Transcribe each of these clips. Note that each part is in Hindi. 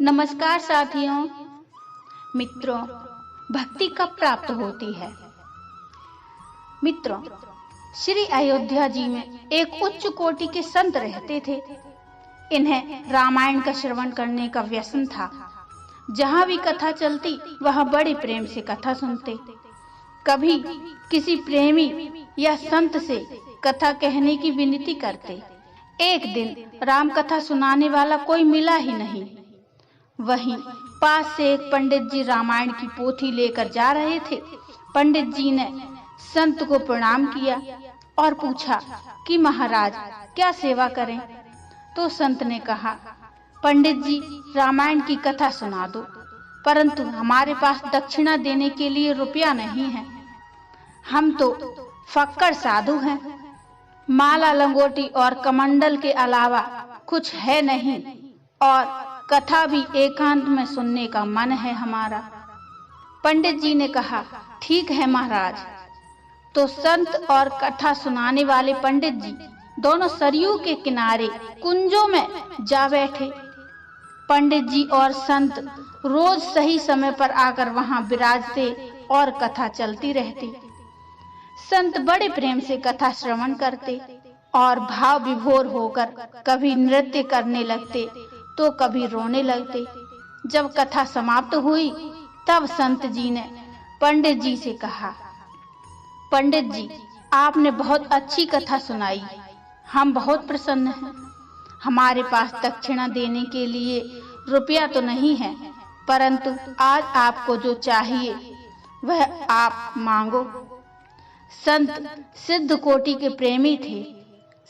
नमस्कार साथियों, मित्रों। भक्ति कब प्राप्त होती है? मित्रों, श्री अयोध्या जी में एक उच्च कोटि के संत रहते थे। इन्हें रामायण का श्रवण करने का व्यसन था। जहाँ भी कथा चलती वहाँ बड़े प्रेम से कथा सुनते। कभी किसी प्रेमी या संत से कथा कहने की विनती करते। एक दिन राम कथा सुनाने वाला कोई मिला ही नहीं। वहीं पास से एक पंडित जी रामायण की पोथी लेकर जा रहे थे। पंडित जी ने संत को प्रणाम किया और पूछा कि महाराज क्या सेवा करें? तो संत ने कहा, पंडित जी रामायण की कथा सुना दो, परंतु हमारे पास दक्षिणा देने के लिए रुपया नहीं है। हम तो फक्कड़ साधु हैं। माला लंगोटी और कमंडल के अलावा कुछ है नहीं, और कथा भी एकांत में सुनने का मन है हमारा। पंडित जी ने कहा, ठीक है महाराज। तो संत और कथा सुनाने वाले पंडित जी दोनों सरयू के किनारे कुंजों में जा बैठे। पंडित जी और संत रोज सही समय पर आकर वहां विराजते और कथा चलती रहती। संत बड़े प्रेम से कथा श्रवण करते और भाव विभोर होकर कभी नृत्य करने लगते तो कभी रोने लगते। जब कथा समाप्त हुई तब संत जी ने पंडित जी से कहा, पंडित जी आपने बहुत अच्छी कथा सुनाई, हम बहुत प्रसन्न हैं। हमारे पास दक्षिणा देने के लिए रुपया तो नहीं है, परंतु आज आपको जो चाहिए वह आप मांगो। संत सिद्ध कोटि के प्रेमी थे।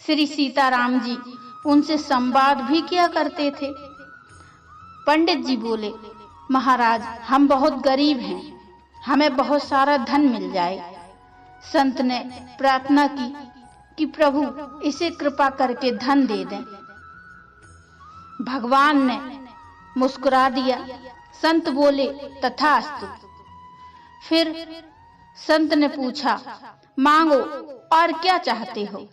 श्री सीताराम जी उनसे संवाद भी किया करते थे। पंडित जी बोले, महाराज हम बहुत गरीब हैं, हमें बहुत सारा धन मिल जाए। संत ने प्रार्थना की कि प्रभु इसे कृपा करके धन दे दें। भगवान ने मुस्कुरा दिया। संत बोले, तथास्तु। फिर संत ने पूछा, मांगो और क्या चाहते हो?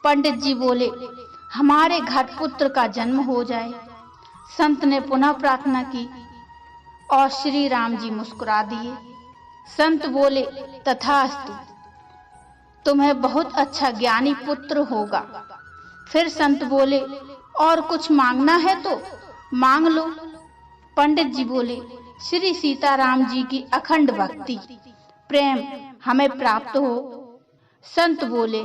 पंडित जी बोले, हमारे घर पुत्र का जन्म हो जाए। संत ने पुनः प्रार्थना की और श्री राम जी मुस्कुरा दिए। संत बोले, तथास्तु, तुम्हें बहुत अच्छा ज्ञानी पुत्र होगा। फिर संत बोले, और कुछ मांगना है तो मांग लो। पंडित जी बोले, श्री सीताराम जी की अखंड भक्ति प्रेम हमें प्राप्त हो। संत बोले,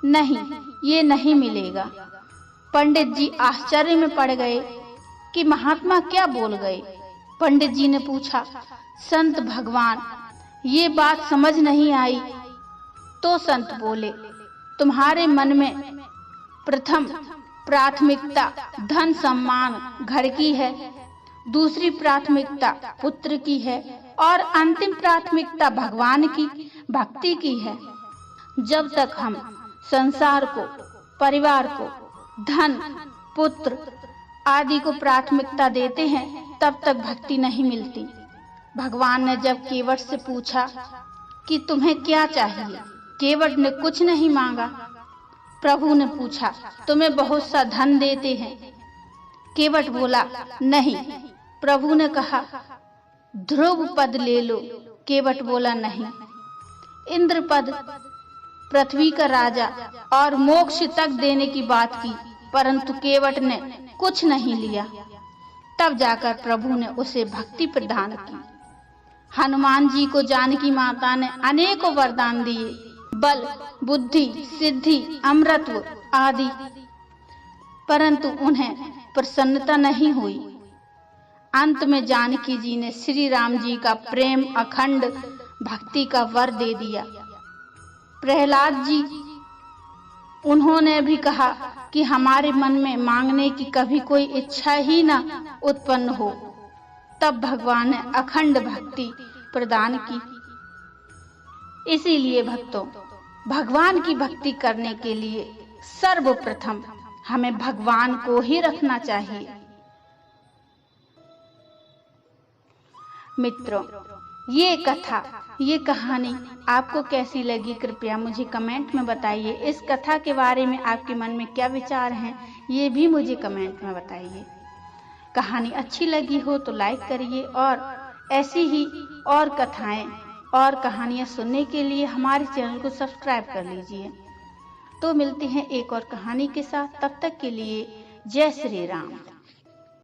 नहीं, ये नहीं मिलेगा। पंडित जी आश्चर्य में पड़ गए कि महात्मा क्या बोल गए। पंडित जी ने पूछा, संत भगवान ये बात समझ नहीं आई। तो संत बोले, तुम्हारे मन में प्रथम प्राथमिकता धन सम्मान घर की है, दूसरी प्राथमिकता पुत्र की है और अंतिम प्राथमिकता भगवान की भक्ति की है। जब तक हम संसार को, परिवार को, धन, पुत्र आदि को प्राथमिकता देते हैं तब तक भक्ति नहीं मिलती। भगवान ने जब केवट से पूछा कि तुम्हें क्या चाहिए, केवट ने कुछ नहीं मांगा। प्रभु ने पूछा, तुम्हें बहुत सा धन देते हैं? केवट बोला, नहीं। प्रभु ने कहा, ध्रुव पद ले लो। केवट बोला, नहीं। इंद्र पद, पृथ्वी का राजा और मोक्ष तक देने की बात की, परंतु केवट ने कुछ नहीं लिया। तब जाकर प्रभु ने उसे भक्ति प्रदान की। हनुमान जी को जानकी माता ने अनेकों वरदान दिए, बल, बुद्धि, सिद्धि, अमरत्व आदि, परंतु उन्हें प्रसन्नता नहीं हुई। अंत में जानकी जी ने श्री राम जी का प्रेम अखंड भक्ति का वर दे दिया। प्रहलाद जी, उन्होंने भी कहा कि हमारे मन में मांगने की कभी कोई इच्छा ही ना उत्पन्न हो। तब भगवान ने अखंड भक्ति प्रदान की। इसीलिए भक्तों, भगवान की भक्ति करने के लिए सर्वप्रथम हमें भगवान को ही रखना चाहिए। मित्रों, ये कथा, ये कहानी आपको कैसी लगी कृपया मुझे कमेंट में बताइए। इस कथा के बारे में आपके मन में क्या विचार हैं ये भी मुझे कमेंट में बताइए। कहानी अच्छी लगी हो तो लाइक करिए और ऐसी ही और कथाएं और कहानियां सुनने के लिए हमारे चैनल को सब्सक्राइब कर लीजिए। तो मिलते हैं एक और कहानी के साथ, तब तक के लिए जय श्री राम।